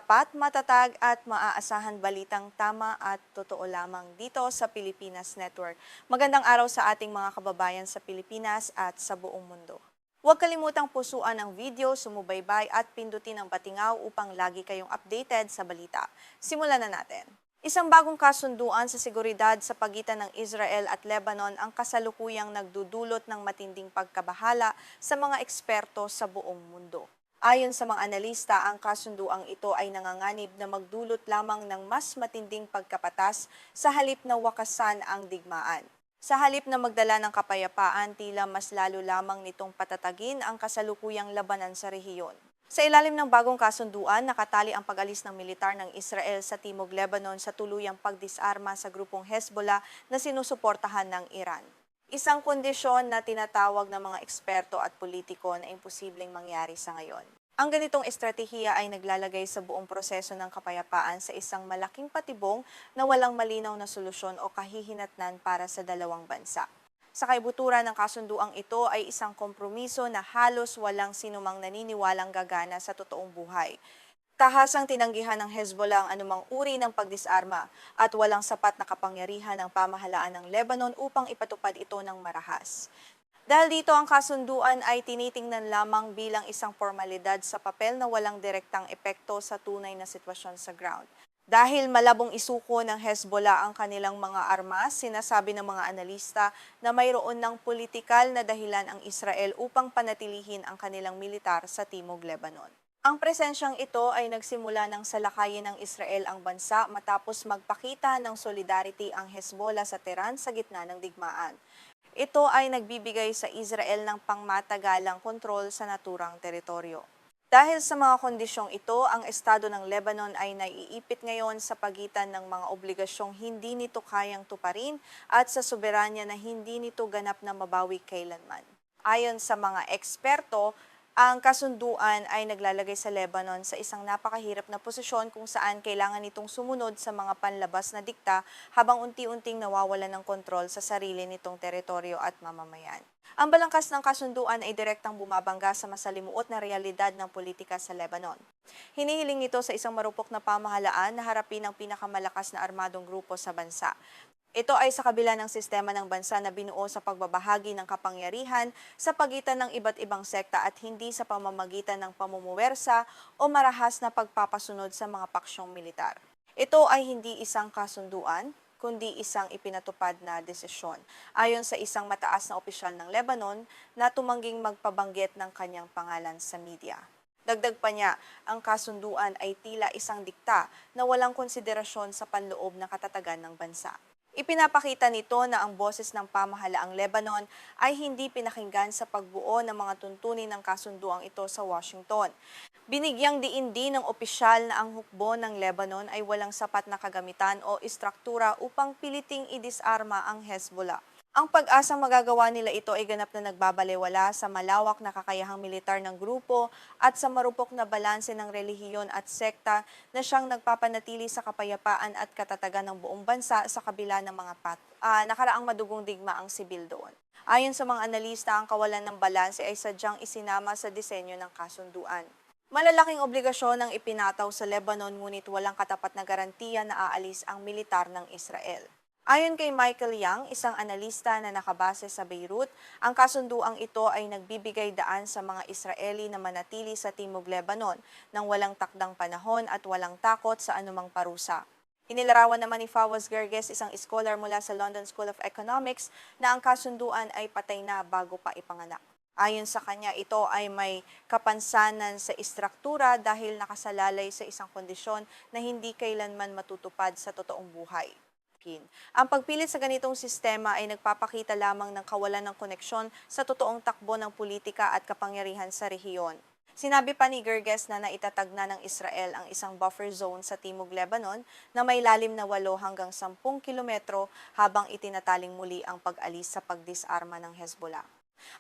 tapat, matatag at maaasahan balitang tama at totoo lamang dito sa Pilipinas Network. Magandang araw sa ating mga kababayan sa Pilipinas at sa buong mundo. Huwag kalimutang pusuan ang video, sumubaybay at pindutin ang batingaw upang lagi kayong updated sa balita. Simulan na natin. Isang bagong kasunduan sa seguridad sa pagitan ng Israel at Lebanon ang kasalukuyang nagdudulot ng matinding pagkabahala sa mga eksperto sa buong mundo. Ayon sa mga analista, ang kasunduang ito ay nanganganib na magdulot lamang ng mas matinding pagkapatas sa halip na wakasan ang digmaan. Sa halip na magdala ng kapayapaan, tila mas lalo lamang nitong patatagin ang kasalukuyang labanan sa rehiyon. Sa ilalim ng bagong kasunduan, nakatali ang pag-alis ng militar ng Israel sa Timog Lebanon sa tuluyang pagdisarma sa grupong Hezbollah na sinusuportahan ng Iran. Isang kondisyon na tinatawag ng mga eksperto at politiko na imposibleng mangyari sa ngayon. Ang ganitong estratehiya ay naglalagay sa buong proseso ng kapayapaan sa isang malaking patibong na walang malinaw na solusyon o kahihinatnan para sa dalawang bansa. Sa kaibuturan ng kasunduang ito ay isang kompromiso na halos walang sinumang naniniwalang gagana sa totoong buhay. Tahasang tinanggihan ng Hezbollah ang anumang uri ng pagdisarma at walang sapat na kapangyarihan ng pamahalaan ng Lebanon upang ipatupad ito ng marahas. Dahil dito ang kasunduan ay tinitingnan lamang bilang isang formalidad sa papel na walang direktang epekto sa tunay na sitwasyon sa ground. Dahil malabong isuko ng Hezbollah ang kanilang mga armas, sinasabi ng mga analista na mayroon ng politikal na dahilan ang Israel upang panatilihin ang kanilang militar sa Timog Lebanon. Ang presensyang ito ay nagsimula ng salakayin ng Israel ang bansa matapos magpakita ng solidarity ang Hezbollah sa Tehran sa gitna ng digmaan. Ito ay nagbibigay sa Israel ng pangmatagalang kontrol sa naturang teritoryo. Dahil sa mga kondisyong ito, ang estado ng Lebanon ay naiipit ngayon sa pagitan ng mga obligasyong hindi nito kayang tuparin at sa soberanya na hindi nito ganap na mabawi kailanman. Ayon sa mga eksperto, ang kasunduan ay naglalagay sa Lebanon sa isang napakahirap na posisyon kung saan kailangan nitong sumunod sa mga panlabas na dikta habang unti-unting nawawalan ng kontrol sa sarili nitong teritoryo at mamamayan. Ang balangkas ng kasunduan ay direktang bumabangga sa masalimuot na realidad ng politika sa Lebanon. Hinihiling nito sa isang marupok na pamahalaan na harapin ang pinakamalakas na armadong grupo sa bansa. Ito ay sa kabila ng sistema ng bansa na binuo sa pagbabahagi ng kapangyarihan sa pagitan ng iba't ibang sekta at hindi sa pamamagitan ng pamumuwersa o marahas na pagpapasunod sa mga paksyong militar. Ito ay hindi isang kasunduan, kundi isang ipinatupad na desisyon, ayon sa isang mataas na opisyal ng Lebanon na tumangging magpabanggit ng kanyang pangalan sa media. Dagdag pa niya, ang kasunduan ay tila isang dikta na walang konsiderasyon sa panloob na katatagan ng bansa. Ipinapakita nito na ang boses ng pamahalaang Lebanon ay hindi pinakinggan sa pagbuo ng mga tuntunin ng kasunduang ito sa Washington. Binigyang diin din ng opisyal na ang hukbo ng Lebanon ay walang sapat na kagamitan o istruktura upang piliting idisarma ang Hezbollah. Ang pag-asang magagawa nila ito ay ganap na nagbabalewala sa malawak na kakayahang militar ng grupo at sa marupok na balanse ng relihiyon at sekta na siyang nagpapanatili sa kapayapaan at katatagan ng buong bansa sa kabila ng mga nakaraang madugong digmaang sibil doon. Ayon sa mga analista, ang kawalan ng balanse ay sadyang isinama sa disenyo ng kasunduan. Malalaking obligasyon ang ipinataw sa Lebanon ngunit walang katapat na garantiya na aalis ang militar ng Israel. Ayon kay Michael Young, isang analista na nakabase sa Beirut, ang kasunduang ito ay nagbibigay daan sa mga Israeli na manatili sa Timog Lebanon nang walang takdang panahon at walang takot sa anumang parusa. Inilarawan naman ni Fawaz Gerges, isang scholar mula sa London School of Economics, na ang kasunduan ay patay na bago pa ipanganak. Ayon sa kanya, ito ay may kapansanan sa istruktura dahil nakasalalay sa isang kondisyon na hindi kailanman matutupad sa totoong buhay. Ang pagpilit sa ganitong sistema ay nagpapakita lamang ng kawalan ng koneksyon sa totoong takbo ng politika at kapangyarihan sa rehiyon. Sinabi pa ni Gerges na naitatag na ng Israel ang isang buffer zone sa Timog Lebanon na may lalim na 8 hanggang 10 kilometro habang itinataling muli ang pag-alis sa pagdisarma ng Hezbollah.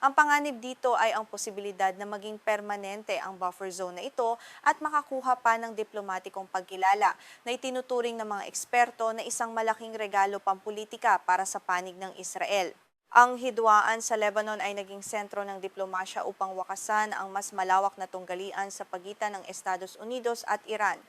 Ang panganib dito ay ang posibilidad na maging permanente ang buffer zone na ito at makakuha pa ng diplomatikong pagkilala na itinuturing ng mga eksperto na isang malaking regalo pampulitika para sa panig ng Israel. Ang hidwaan sa Lebanon ay naging sentro ng diplomasya upang wakasan ang mas malawak na tunggalian sa pagitan ng Estados Unidos at Iran.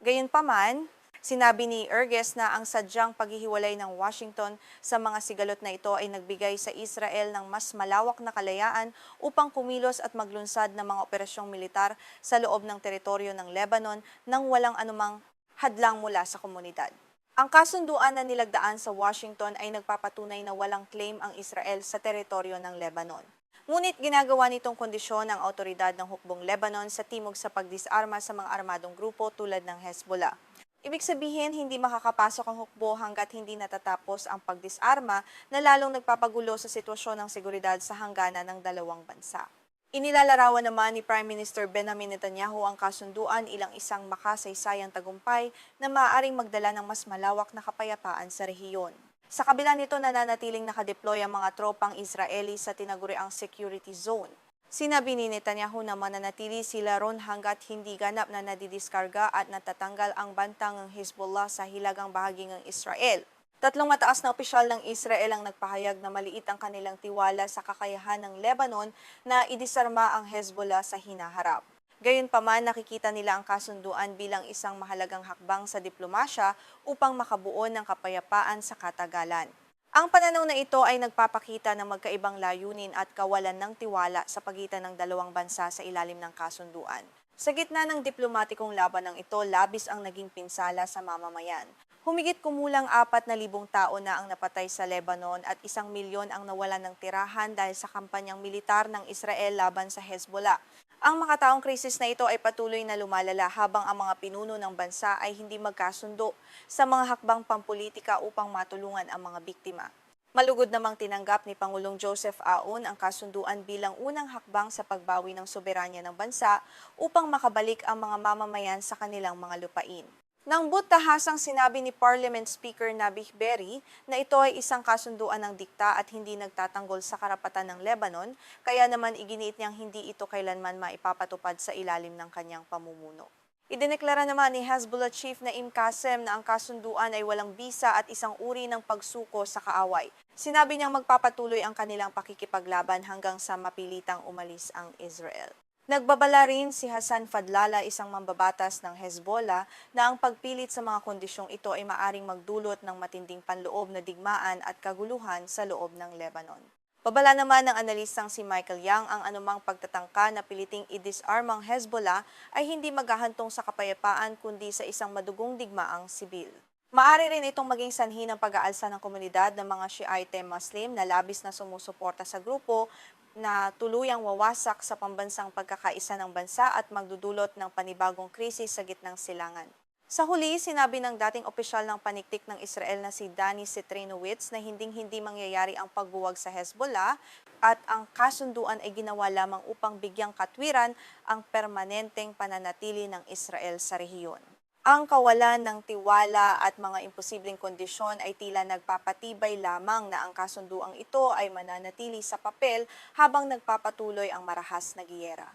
Gayunpaman, sinabi ni Erges na ang sadyang paghihiwalay ng Washington sa mga sigalot na ito ay nagbigay sa Israel ng mas malawak na kalayaan upang kumilos at maglunsad ng mga operasyong militar sa loob ng teritoryo ng Lebanon nang walang anumang hadlang mula sa komunidad. Ang kasunduan na nilagdaan sa Washington ay nagpapatunay na walang claim ang Israel sa teritoryo ng Lebanon. Ngunit ginagawa nitong kondisyon ang autoridad ng Hukbong Lebanon sa timog sa pagdisarma sa mga armadong grupo tulad ng Hezbollah. Ibig sabihin, hindi makakapasok ang hukbo hanggat hindi natatapos ang pagdisarma na lalong nagpapagulo sa sitwasyon ng seguridad sa hangganan ng dalawang bansa. Inilalarawan naman ni Prime Minister Benjamin Netanyahu ang kasunduan ilang isang makasaysayang tagumpay na maaaring magdala ng mas malawak na kapayapaan sa rehiyon. Sa kabila nito, nananatiling nakadeploy ang mga tropang Israeli sa tinaguriang security zone. Sinabi ni Netanyahu na mananatili sila ron hanggat hindi ganap na nadidiskarga at natatanggal ang bantang ng Hezbollah sa hilagang bahagi ng Israel. Tatlong mataas na opisyal ng Israel ang nagpahayag na maliit ang kanilang tiwala sa kakayahan ng Lebanon na idisarma ang Hezbollah sa hinaharap. Gayunpaman, nakikita nila ang kasunduan bilang isang mahalagang hakbang sa diplomasya upang makabuo ng kapayapaan sa katagalan. Ang pananaw na ito ay nagpapakita ng magkaibang layunin at kawalan ng tiwala sa pagitan ng dalawang bansa sa ilalim ng kasunduan. Sa gitna ng diplomatikong labanang ito, labis ang naging pinsala sa mamamayan. Humigit kumulang 4,000 tao na ang napatay sa Lebanon at 1,000,000 ang nawalan ng tirahan dahil sa kampanyang militar ng Israel laban sa Hezbollah. Ang makataong krisis na ito ay patuloy na lumalala habang ang mga pinuno ng bansa ay hindi magkasundo sa mga hakbang pampolitika upang matulungan ang mga biktima. Malugod namang tinanggap ni Pangulong Joseph Aoun ang kasunduan bilang unang hakbang sa pagbawi ng soberanya ng bansa upang makabalik ang mga mamamayan sa kanilang mga lupain. Nang buttahasang sinabi ni Parliament Speaker Nabih Berri na ito ay isang kasunduan ng dikta at hindi nagtatanggol sa karapatan ng Lebanon, kaya naman iginiit niyang hindi ito kailanman maipapatupad sa ilalim ng kanyang pamumuno. Idineklara naman ni Hezbollah Chief Naim Qassem na ang kasunduan ay walang bisa at isang uri ng pagsuko sa kaaway. Sinabi niyang magpapatuloy ang kanilang pakikipaglaban hanggang sa mapilitang umalis ang Israel. Nagbabala rin si Hassan Fadlala, isang mambabatas ng Hezbollah, na ang pagpilit sa mga kondisyong ito ay maaring magdulot ng matinding panloob na digmaan at kaguluhan sa loob ng Lebanon. Babala naman ng analistang si Michael Yang ang anumang pagtatangka na piliting i-disarm ang Hezbollah ay hindi maghahantong sa kapayapaan kundi sa isang madugong digmaang sibil. Maaari rin itong maging sanhi ng pag-aalsa ng komunidad ng mga Shiite Muslim na labis na sumusuporta sa grupo na tuluyang wawasak sa pambansang pagkakaisa ng bansa at magdudulot ng panibagong krisis sa gitnang silangan. Sa huli, sinabi ng dating opisyal ng paniktik ng Israel na si Dani Citrinowitz na hinding-hindi mangyayari ang pagbuwag sa Hezbollah at ang kasunduan ay ginawa lamang upang bigyang katwiran ang permanenteng pananatili ng Israel sa rehiyon. Ang kawalan ng tiwala at mga imposibleng kondisyon ay tila nagpapatibay lamang na ang kasunduang ito ay mananatili sa papel habang nagpapatuloy ang marahas na giyera.